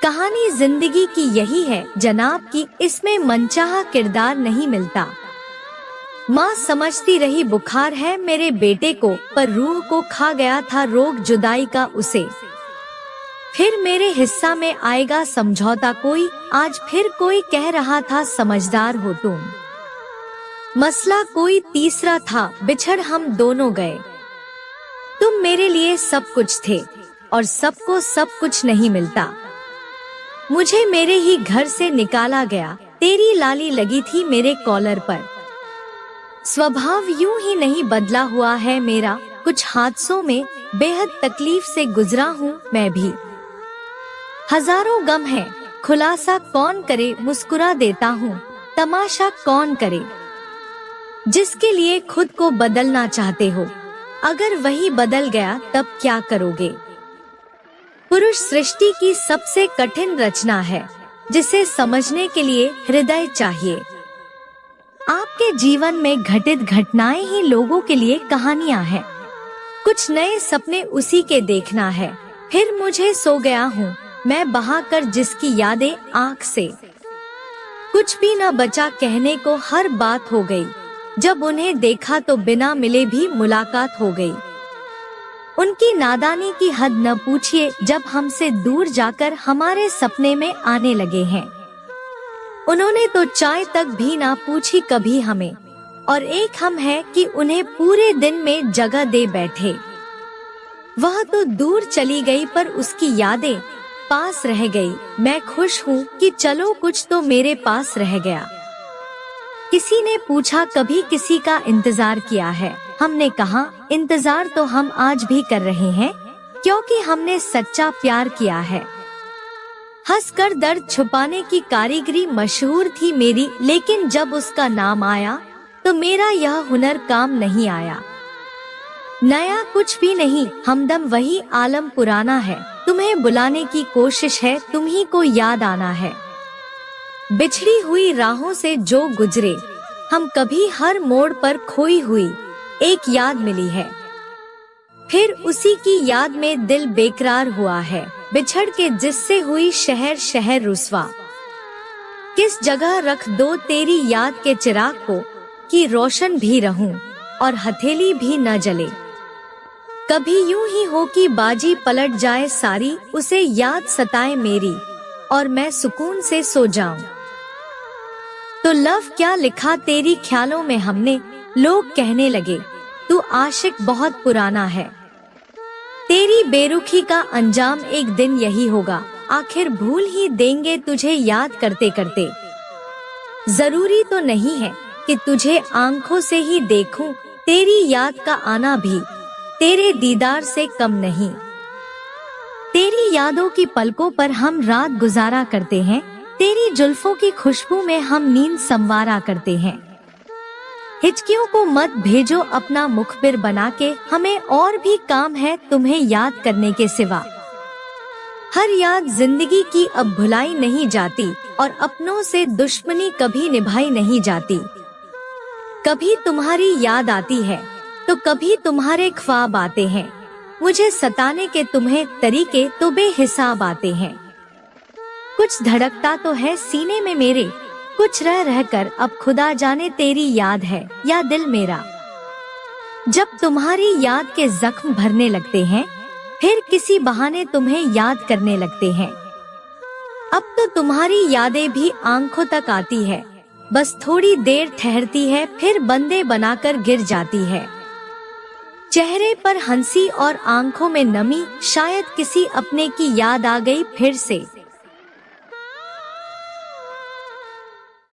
कहानी जिंदगी की यही है जनाब कि इसमें मनचाहा किरदार नहीं मिलता। माँ समझती रही बुखार है मेरे बेटे को, पर रूह को खा गया था रोग जुदाई का उसे। फिर मेरे हिस्सा में आएगा समझौता कोई, आज फिर कोई कह रहा था समझदार हो तुम। मसला कोई तीसरा था, बिछड़ हम दोनों गए। तुम मेरे लिए सब कुछ थे और सबको सब कुछ नहीं मिलता। मुझे मेरे ही घर से निकाला गया, तेरी लाली लगी थी मेरे कॉलर पर। स्वभाव यूं ही नहीं बदला हुआ है मेरा, कुछ हादसों में बेहद तकलीफ से गुजरा हूँ मैं भी। हजारों गम है, खुलासा कौन करे, मुस्कुरा देता हूँ, तमाशा कौन करे। जिसके लिए खुद को बदलना चाहते हो, अगर वही बदल गया तब क्या करोगे। पुरुष सृष्टि की सबसे कठिन रचना है, जिसे समझने के लिए हृदय चाहिए। आपके जीवन में घटित घटनाएं ही लोगों के लिए कहानियां हैं। कुछ नए सपने उसी के देखना है। फिर मुझे सो गया हूँ मैं बहाकर जिसकी यादें आँख से। कुछ भी न बचा कहने को, हर बात हो गई। जब उन्हें देखा तो बिना मिले भी मुलाकात हो गई। उनकी नादानी की हद न पूछिए, जब हमसे दूर जाकर हमारे सपने में आने लगे हैं। उन्होंने तो चाय तक भी ना पूछी कभी हमें, और एक हम है कि उन्हें पूरे दिन में जगह दे बैठे। वह तो दूर चली गई पर उसकी यादें पास रह गई। मैं खुश हूँ कि चलो कुछ तो मेरे पास रह गया। किसी ने पूछा कभी किसी का इंतजार किया है, हमने कहा इंतजार तो हम आज भी कर रहे हैं, क्योंकि हमने सच्चा प्यार किया है। हंसकर दर्द छुपाने की कारीगरी मशहूर थी मेरी, लेकिन जब उसका नाम आया तो मेरा यह हुनर काम नहीं आया। नया कुछ भी नहीं, हमदम वही आलम पुराना है। तुम्हें बुलाने की कोशिश है, तुम्ही को याद आना है। बिछड़ी हुई राहों से जो गुजरे हम कभी, हर मोड़ पर खोई हुई एक याद मिली है। फिर उसी की याद में दिल बेकरार हुआ है, बिछड़ के जिससे हुई शहर शहर रुस्वा। किस जगह रख दो तेरी याद के चिराग को, कि रोशन भी रहूं और हथेली भी न जले। कभी यूं ही हो कि बाजी पलट जाए सारी, उसे याद सताए मेरी और मैं सुकून से सो जाऊं। तो लव क्या लिखा तेरी ख्यालों में हमने, लोग कहने लगे तू आशिक बहुत पुराना है। तेरी बेरुखी का अंजाम एक दिन यही होगा, आखिर भूल ही देंगे तुझे याद करते करते। जरूरी तो नहीं है कि तुझे आंखों से ही देखूं, तेरी याद का आना भी तेरे दीदार से कम नहीं। तेरी यादों की पलकों पर हम रात गुजारा करते हैं, तेरी जुल्फों की खुशबू में हम नींद संवारा करते हैं। हिचकियों को मत भेजो अपना मुखबिर बना के, हमें और भी काम है तुम्हें याद करने के सिवा। हर याद जिंदगी की अब भुलाई नहीं जाती, और अपनों से दुश्मनी कभी निभाई नहीं जाती। कभी तुम्हारी याद आती है तो कभी तुम्हारे ख्वाब आते हैं। मुझे सताने के तुम्हें तरीके तो बेहिसाब आते हैं। कुछ धड़कता तो है सीने में मेरे, कुछ रह रहकर अब खुदा जाने तेरी याद है या दिल मेरा। जब तुम्हारी याद के जख्म भरने लगते हैं, फिर किसी बहाने तुम्हें याद करने लगते हैं। अब तो तुम्हारी यादें भी आंखों तक आती है, बस थोड़ी देर ठहरती है, फिर बंदे बनाकर गिर जाती है। चेहरे पर हंसी और आंखों में नमी, शायद किसी अपने की याद आ गई फिर से।